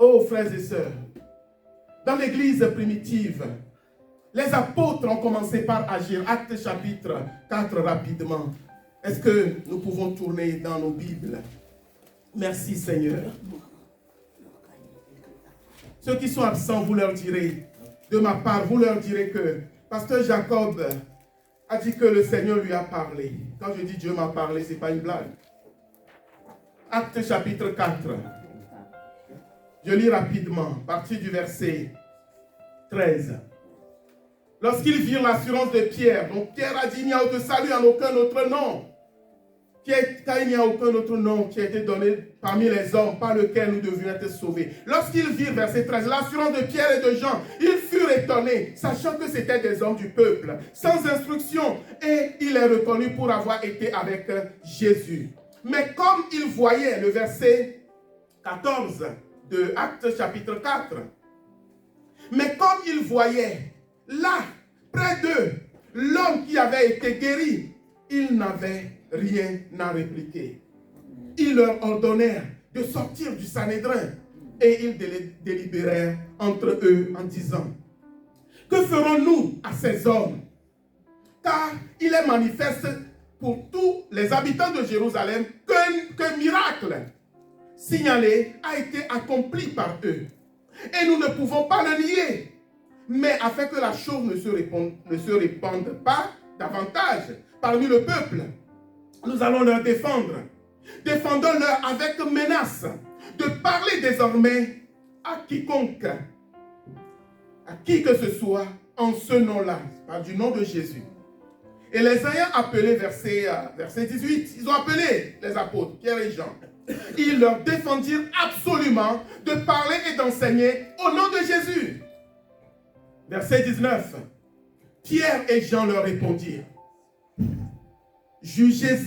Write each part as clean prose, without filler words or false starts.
Oh, frères et sœurs, dans l'église primitive, les apôtres ont commencé par agir. Actes chapitre 4 rapidement. Est-ce que nous pouvons tourner dans nos Bibles? Merci Seigneur. Ceux qui sont absents, vous leur direz, de ma part, vous leur direz que Pasteur Jacob a dit que le Seigneur lui a parlé. Quand je dis Dieu m'a parlé, ce n'est pas une blague. Actes chapitre 4. Je lis rapidement, à partir du verset 13. Lorsqu'ils virent l'assurance de Pierre, donc Pierre a dit, il n'y a aucun salut en aucun autre nom. Car il n'y a aucun autre nom qui a été donné parmi les hommes par lequel nous devions être sauvés. Lorsqu'ils virent, verset 13, l'assurance de Pierre et de Jean, ils furent étonnés, sachant que c'étaient des hommes du peuple, sans instruction, et il les reconnut pour avoir été avec Jésus. Mais comme ils voyaient, le verset 14 de Actes chapitre 4, mais comme ils voyaient, là, près d'eux, l'homme qui avait été guéri, ils n'avaient rien à répliquer. Ils leur ordonnèrent de sortir du Sanhédrin et ils délibérèrent entre eux en disant, que ferons-nous à ces hommes? Car il est manifeste pour tous les habitants de Jérusalem qu'un miracle signalé a été accompli par eux. Et nous ne pouvons pas le nier. Mais afin que la chose ne se répande pas davantage parmi le peuple, nous allons leur défendre. Défendons-leur avec menace de parler désormais à quiconque, à qui que ce soit, en ce nom-là, du nom de Jésus. Et les ayant appelés, verset 18, ils ont appelé les apôtres, Pierre et Jean. Ils leur défendirent absolument de parler et d'enseigner au nom de Jésus. Verset 19. Pierre et Jean leur répondirent, jugez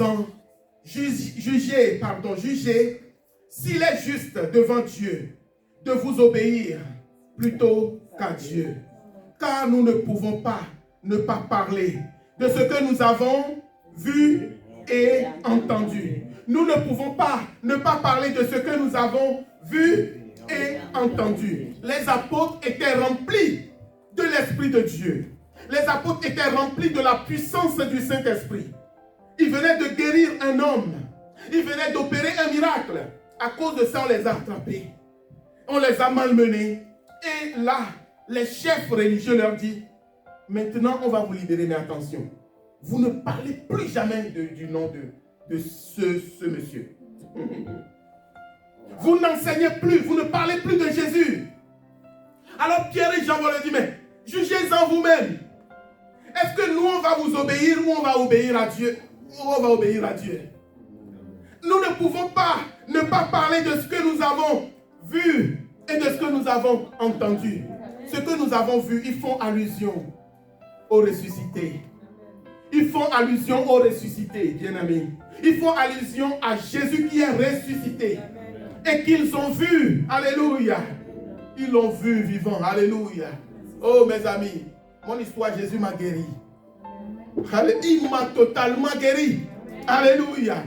s'il est juste devant Dieu de vous obéir plutôt qu'à Dieu. Car nous ne pouvons pas ne pas parler de ce que nous avons vu et entendu. Nous ne pouvons pas ne pas parler de ce que nous avons vu et entendu. Les apôtres étaient remplis de l'Esprit de Dieu. Les apôtres étaient remplis de la puissance du Saint-Esprit. Ils venaient de guérir un homme. Ils venaient d'opérer un miracle. À cause de ça, on les a attrapés. On les a malmenés. Et là, les chefs religieux leur disent, maintenant, on va vous libérer, mais attention, vous ne parlez plus jamais du nom de ce monsieur. Vous n'enseignez plus, vous ne parlez plus de Jésus. Alors Pierre et Jean vont leur dire, mais jugez-en vous-même. Est-ce que nous, on va vous obéir ou on va obéir à Dieu? On va obéir à Dieu. Nous ne pouvons pas ne pas parler de ce que nous avons vu et de ce que nous avons entendu. Ce que nous avons vu, ils font allusion au ressuscité. Ils font allusion au ressuscité, bien-aimés. Ils font allusion à Jésus qui est ressuscité. Et qu'ils ont vu, alléluia. Ils l'ont vu vivant, alléluia. Oh mes amis, mon histoire, Jésus m'a guéri. Il m'a totalement guéri. Alléluia.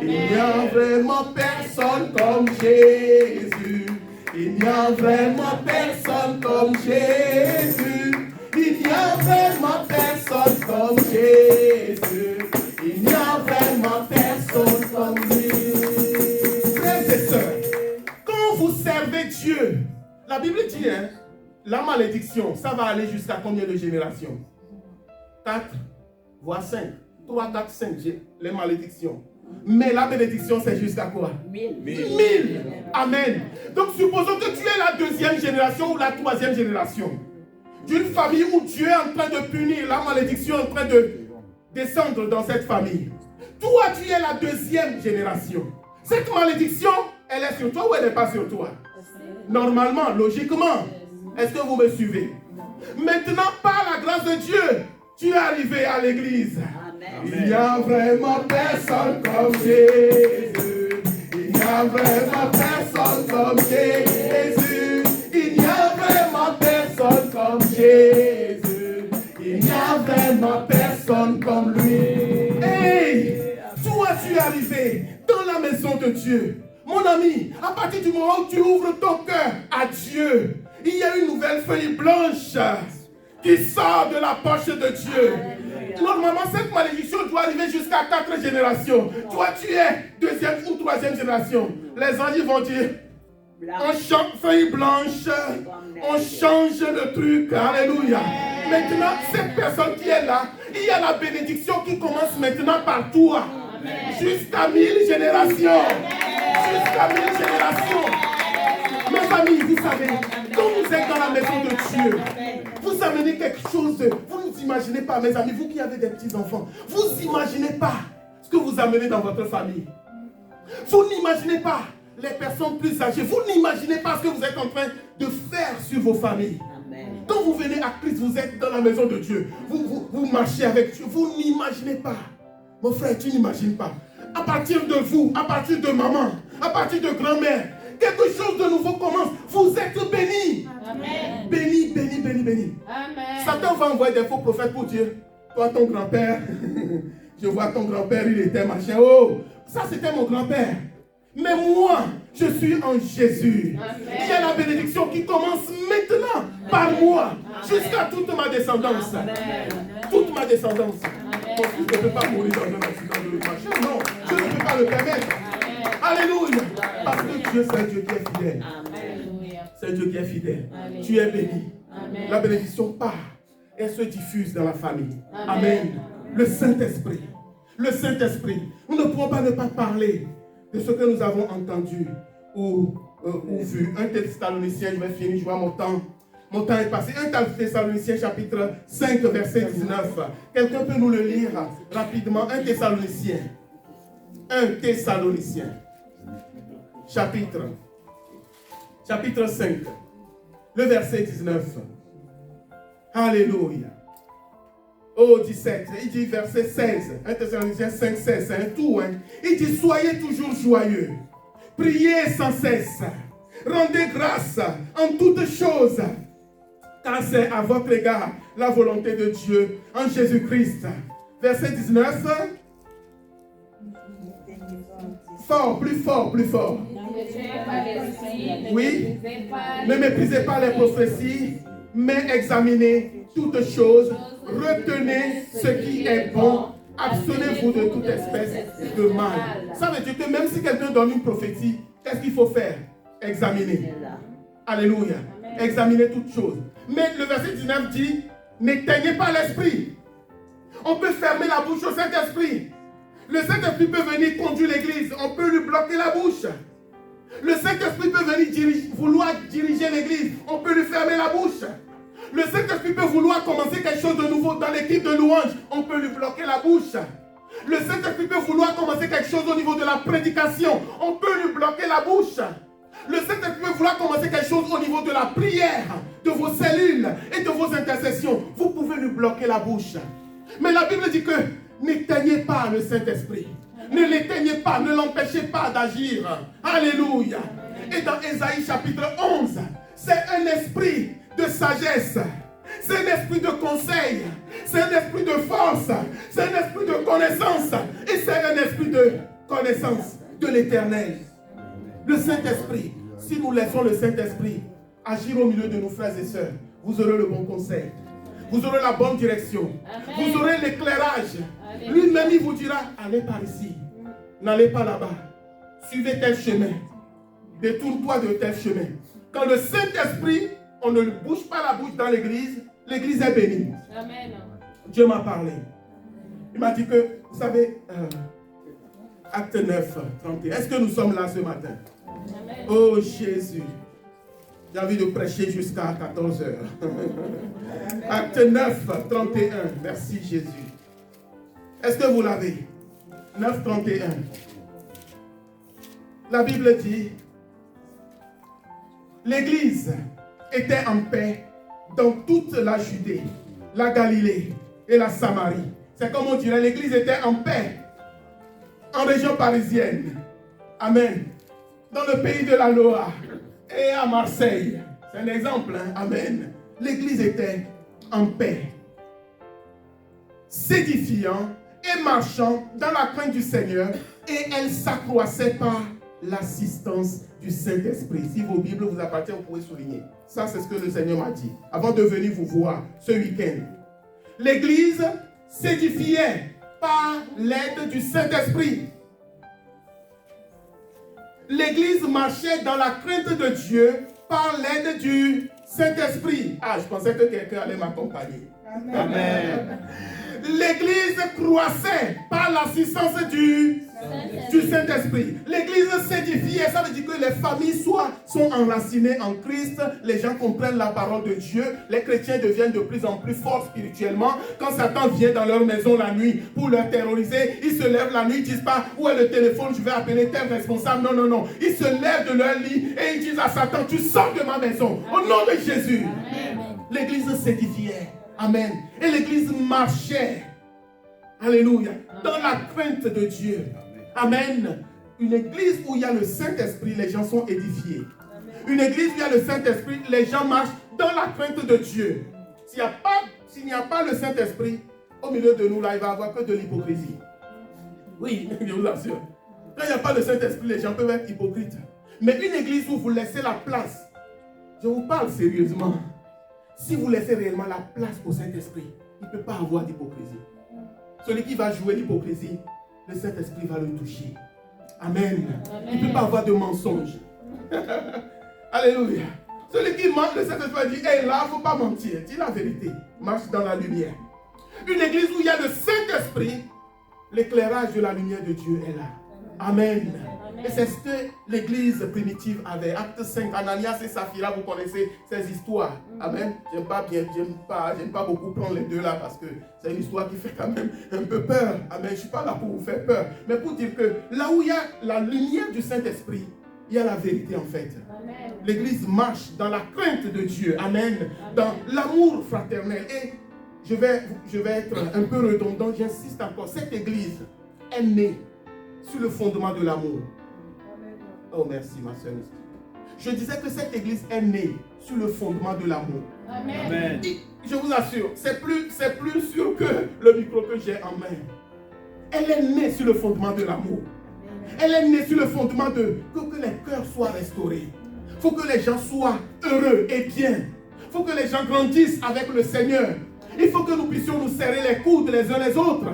Il n'y a vraiment personne comme Jésus. Il n'y a vraiment personne comme Jésus. Il n'y a vraiment personne comme Jésus. Il n'y a vraiment personne comme lui. Frères et sœurs, quand vous servez Dieu, la Bible dit, la malédiction, ça va aller jusqu'à combien de générations? 4, voire 5. 3, 4, 5, les malédictions. Mais la bénédiction, c'est jusqu'à quoi? 1000. Amen. Donc, supposons que tu es la deuxième génération ou la troisième génération d'une famille où Dieu est en train de punir, la malédiction est en train de descendre dans cette famille. Toi, tu es la deuxième génération. Cette malédiction, elle est sur toi ou elle n'est pas sur toi? Normalement, logiquement. Est-ce que vous me suivez? Maintenant, par la grâce de Dieu, tu es arrivé à l'église. Il n'y a vraiment personne comme Jésus. Il n'y a vraiment personne comme Jésus. Il n'y a vraiment personne comme Jésus. Il n'y a vraiment personne comme lui. Hey, toi tu es arrivé dans la maison de Dieu. Mon ami, À partir du moment où tu ouvres ton cœur à Dieu, il y a une nouvelle feuille blanche qui sort de la poche de Dieu. Normalement, cette malédiction doit arriver jusqu'à 4 générations. Toi, tu es 2e ou 3e génération. Les anges vont dire, on change feuille blanche, on change le truc. Alléluia. Maintenant, cette personne qui est là, il y a la bénédiction qui commence maintenant par toi. Jusqu'à 1000 générations. Jusqu'à 1000 générations. Mes amis, vous savez, quand vous êtes dans la maison de Dieu, vous amenez quelque chose, vous ne imaginez pas, mes amis, vous qui avez des petits-enfants, vous n'imaginez pas ce que vous amenez dans votre famille. Vous n'imaginez pas les personnes plus âgées, vous n'imaginez pas ce que vous êtes en train de faire sur vos familles. Quand vous venez à Christ, vous êtes dans la maison de Dieu, vous marchez avec Dieu, vous n'imaginez pas. Mon frère, tu n'imagines pas. À partir de vous, à partir de maman, à partir de grand-mère, quelque chose de nouveau commence. Vous êtes bénis. Amen. Bénis, bénis, bénis, bénis. Amen. Satan va envoyer des faux prophètes pour dire, toi, ton grand-père, je vois ton grand-père, il était machin. Oh, ça c'était mon grand-père. Mais moi, je suis en Jésus. Amen. Il y a la bénédiction qui commence maintenant par moi, jusqu'à toute ma descendance. Amen. Toute ma descendance. Mon fils ne peut pas mourir dans un accident de machin. Non, je ne peux pas le permettre. Alléluia. Parce que Dieu, c'est un Dieu qui est fidèle. C'est un Dieu qui est fidèle. Amen. Tu es béni. Amen. La bénédiction part. Elle se diffuse dans la famille. Amen. Amen. Le Saint-Esprit. Le Saint-Esprit. Nous ne pouvons pas ne pas parler de ce que nous avons entendu ou vu. 1 Thessaloniciens, je vais finir, je vois mon temps. Mon temps est passé. 1 Thessaloniciens chapitre 5, verset 19. Quelqu'un peut nous le lire rapidement. 1 Thessaloniciens. 1 Thessaloniciens. Chapitre 5. Le verset 19. Alléluia. Oh, 17. Il dit verset 16. 1 Thessaloniciens 5, 16. C'est un tout. Hein? Il dit soyez toujours joyeux. Priez sans cesse. Rendez grâce en toutes choses. Car c'est à votre égard la volonté de Dieu en Jésus-Christ. Verset 19. Fort, plus fort, plus fort. Oui. Ne méprisez pas les prophéties, mais examinez toutes choses. Retenez ce qui est bon. Abstenez-vous de toute espèce de mal. Ça veut dire que même si quelqu'un donne une prophétie, qu'est-ce qu'il faut faire? Examiner. Alléluia. Examinez toutes choses. Mais le verset 19 dit, n'éteignez pas l'esprit. On peut fermer la bouche au Saint-Esprit. Le Saint-Esprit peut venir conduire l'église. On peut lui bloquer la bouche. Le Saint-Esprit peut venir vouloir diriger l'église. On peut lui fermer la bouche. Le Saint-Esprit peut vouloir commencer quelque chose de nouveau dans l'équipe de louange. On peut lui bloquer la bouche. Le Saint-Esprit peut vouloir commencer quelque chose au niveau de la prédication. On peut lui bloquer la bouche. Le Saint-Esprit peut vouloir commencer quelque chose au niveau de la prière, de vos cellules et de vos intercessions. Vous pouvez lui bloquer la bouche. Mais la Bible dit que n'éteignez pas le Saint-Esprit. Ne l'éteignez pas, ne l'empêchez pas d'agir. Alléluia. Et dans Ésaïe chapitre 11, c'est un esprit de sagesse. C'est un esprit de conseil. C'est un esprit de force. C'est un esprit de connaissance. Et c'est un esprit de connaissance de l'Éternel. Le Saint-Esprit. Si nous laissons le Saint-Esprit agir au milieu de nos frères et sœurs, vous aurez le bon conseil. Vous aurez la bonne direction. Amen. Vous aurez l'éclairage. Lui-même, il vous dira, allez par ici. N'allez pas là-bas. Suivez tel chemin. Détourne-toi de tel chemin. Quand le Saint-Esprit, on ne lui bouge pas la bouche dans l'église, l'église est bénie. Amen. Dieu m'a parlé. Il m'a dit que, vous savez, Acte 9, 31. Est-ce que nous sommes là ce matin? Amen. Oh Jésus. J'ai envie de prêcher jusqu'à 14 heures. Acte 9, 31. Merci Jésus. Est-ce que vous l'avez? 9, 31. La Bible dit, l'Église était en paix dans toute la Judée, la Galilée et la Samarie. C'est comme on dirait, l'Église était en paix en région parisienne. Amen. Dans le pays de la Loire et à Marseille. C'est un exemple. Hein? Amen. L'Église était en paix, s'édifiant et marchant dans la crainte du Seigneur, et elle s'accroissait par l'assistance du Saint-Esprit. Si vos Bibles vous appartiennent, vous pouvez souligner. Ça, c'est ce que le Seigneur m'a dit avant de venir vous voir ce week-end. L'Église s'édifiait par l'aide du Saint-Esprit. L'Église marchait dans la crainte de Dieu par l'aide du Saint-Esprit. Ah, je pensais que quelqu'un allait m'accompagner. Amen. L'Église croissait par l'assistance du Saint-Esprit. L'Église s'édifiait, ça veut dire que les familles sont enracinées en Christ, les gens comprennent la parole de Dieu, les chrétiens deviennent de plus en plus forts spirituellement. Quand Satan vient dans leur maison la nuit pour leur terroriser, ils se lèvent la nuit, ils ne disent pas où est le téléphone, je vais appeler tel responsable. Non, non, non. Ils se lèvent de leur lit et ils disent à Satan, tu sors de ma maison, au nom de Jésus. L'Église s'édifiait. Amen. Et l'Église marchait. Alléluia. Dans la crainte de Dieu. Amen. Une église où il y a le Saint-Esprit, les gens sont édifiés. Une église où il y a le Saint-Esprit, les gens marchent dans la crainte de Dieu. S'il n'y a pas le Saint-Esprit, au milieu de nous, là, il va y avoir que de l'hypocrisie. Oui, je vous assure. Quand il n'y a pas le Saint-Esprit, les gens peuvent être hypocrites. Mais une église où vous laissez la place, je vous parle sérieusement. Si vous laissez réellement la place au Saint-Esprit, il ne peut pas avoir d'hypocrisie. Celui qui va jouer l'hypocrisie, le Saint-Esprit va le toucher. Amen. Il ne peut pas avoir de mensonge. Alléluia. Celui qui ment, le Saint-Esprit dit, hey, là, il ne faut pas mentir. Dis la vérité. Marche dans la lumière. Une église où il y a le Saint-Esprit, l'éclairage de la lumière de Dieu est là. Amen. Et c'est ce que l'église primitive avait. Acte 5, Ananias et Saphira, vous connaissez ces histoires. Amen. J'aime pas beaucoup prendre les deux là parce que c'est une histoire qui fait quand même un peu peur. Amen. Je ne suis pas là pour vous faire peur. Mais pour dire que là où il y a la lumière du Saint-Esprit, il y a la vérité en fait. Amen. L'église marche dans la crainte de Dieu. Amen. Dans l'amour fraternel. Et je vais être un peu redondant. J'insiste encore. Cette église est née sur le fondement de l'amour. Oh, merci, ma soeur. Je disais que cette église est née sur le fondement de l'amour. Amen. Et je vous assure, c'est plus sûr que le micro que j'ai en main. Elle est née sur le fondement de l'amour. Elle est née sur le fondement de que les cœurs soient restaurés. Il faut que les gens soient heureux et bien. Il faut que les gens grandissent avec le Seigneur. Il faut que nous puissions nous serrer les coudes les uns les autres.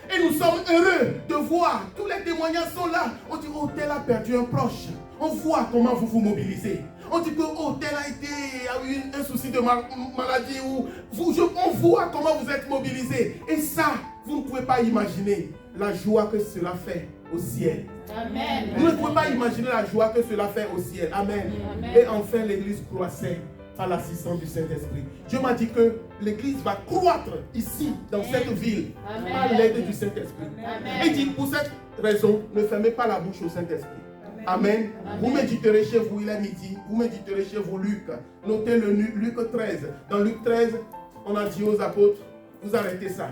Et nous sommes heureux de voir, tous les témoignages sont là. On dit, oh, tel a perdu un proche. On voit comment vous vous mobilisez. On dit que, oh, tel a eu un souci de maladie. On voit comment vous êtes mobilisés. Et ça, vous ne pouvez pas imaginer la joie que cela fait au ciel. Amen. Vous ne pouvez pas imaginer la joie que cela fait au ciel. Amen. Amen. Et enfin, l'église croissait par l'assistance du Saint-Esprit. Dieu m'a dit que l'église va croître ici, dans cette ville, par l'aide du Saint-Esprit. Et il dit, pour cette raison, ne fermez pas la bouche au Saint-Esprit. Amen. Amen. Vous méditerez chez vous, il est midi. Vous méditerez chez vous, Luc. Notez le Luc 13. Dans Luc 13, on a dit aux apôtres, vous arrêtez ça.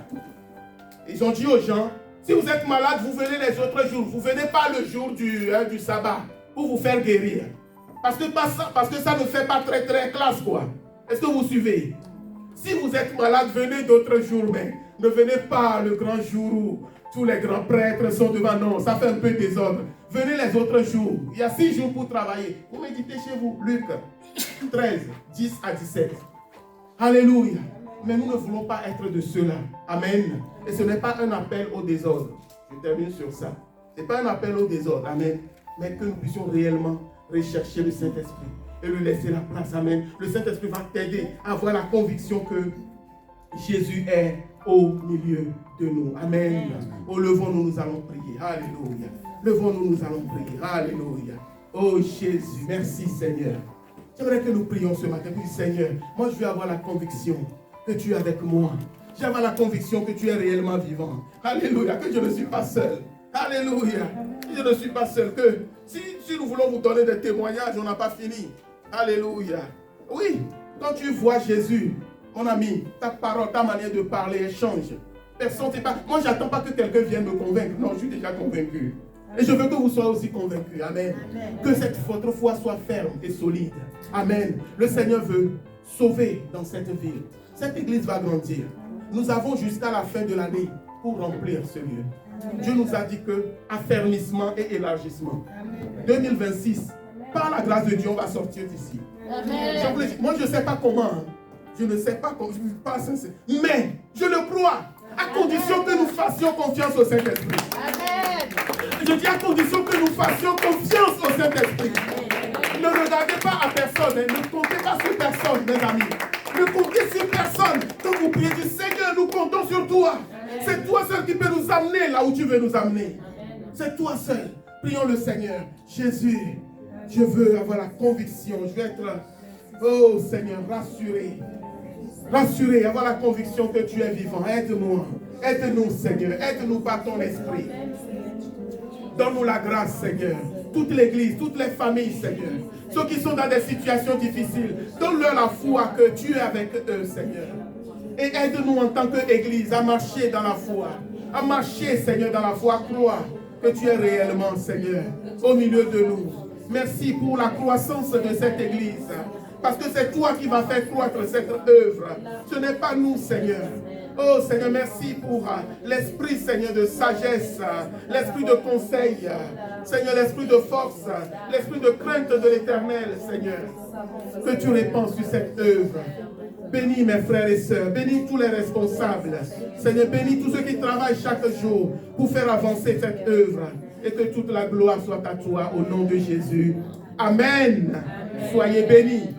Ils ont dit aux gens, si vous êtes malade, vous venez les autres jours. Vous ne venez pas le jour du sabbat pour vous faire guérir. Parce que ça ne fait pas très très classe, quoi. Est-ce que vous suivez? Si vous êtes malade, venez d'autres jours, mais ne venez pas le grand jour où tous les grands prêtres sont devant. Non, ça fait un peu désordre. Venez les autres jours. Il y a 6 jours pour travailler. Vous méditez chez vous. Luc 13, 10 à 17. Alléluia. Mais nous ne voulons pas être de ceux-là. Amen. Et ce n'est pas un appel au désordre. Je termine sur ça. Ce n'est pas un appel au désordre. Amen. Mais que nous puissions réellement rechercher le Saint-Esprit et lui laisser la place. Amen. Le Saint-Esprit va t'aider à avoir la conviction que Jésus est au milieu de nous. Amen. Oh, levons-nous, nous allons prier. Alléluia. Levons-nous, nous allons prier. Alléluia. Oh Jésus, merci Seigneur. J'aimerais que nous prions ce matin. Oui, Seigneur, moi je veux avoir la conviction que tu es avec moi. J'avais la conviction que tu es réellement vivant. Alléluia. Que je ne suis pas seul. Alléluia. Je ne suis pas seul. Que si nous voulons vous donner des témoignages, on n'a pas fini. Alléluia. Oui, quand tu vois Jésus, mon ami, ta parole, ta manière de parler change. Personne n'est pas. Moi, j'attends pas que quelqu'un vienne me convaincre. Non, je suis déjà convaincu. Et je veux que vous soyez aussi convaincus. Amen. Amen. Que votre foi soit ferme et solide. Amen. Le Seigneur veut sauver dans cette ville. Cette église va grandir. Nous avons jusqu'à la fin de l'année pour remplir ce lieu. Dieu nous a dit que affermissement et élargissement. 2026, par la grâce de Dieu, on va sortir d'ici. Moi, je ne sais pas comment. Hein. Je ne sais pas comment. Je ne suis pas sincère. Mais je le crois. À condition que nous fassions confiance au Saint-Esprit. Je dis à condition que nous fassions confiance au Saint-Esprit. Ne regardez pas à personne. Hein. Ne comptez pas sur personne, mes amis. Ne comptez sur personne. Quand vous priez du Seigneur, nous comptons sur toi. C'est toi seul qui peux nous amener là où tu veux nous amener. C'est toi seul. Prions le Seigneur. Jésus, je veux avoir la conviction. Je veux être, oh Seigneur, rassuré. Rassuré, avoir la conviction que tu es vivant. Aide-moi. Aide-nous, Seigneur. Aide-nous par ton esprit. Donne-nous la grâce, Seigneur. Toute l'église, toutes les familles, Seigneur. Ceux qui sont dans des situations difficiles, donne-leur la foi que tu es avec eux, Seigneur. Et aide-nous en tant qu'église à marcher dans la foi. À marcher, Seigneur, dans la foi. Croire que tu es réellement, Seigneur, au milieu de nous. Merci pour la croissance de cette église. Parce que c'est toi qui vas faire croître cette œuvre. Ce n'est pas nous, Seigneur. Oh Seigneur, merci pour l'esprit, Seigneur, de sagesse, l'esprit de conseil, Seigneur, l'esprit de force, l'esprit de crainte de l'Éternel, Seigneur. Que tu répands sur cette œuvre. Bénis mes frères et sœurs, bénis tous les responsables. Seigneur, bénis tous ceux qui travaillent chaque jour pour faire avancer cette œuvre. Et que toute la gloire soit à toi au nom de Jésus. Amen. Soyez bénis.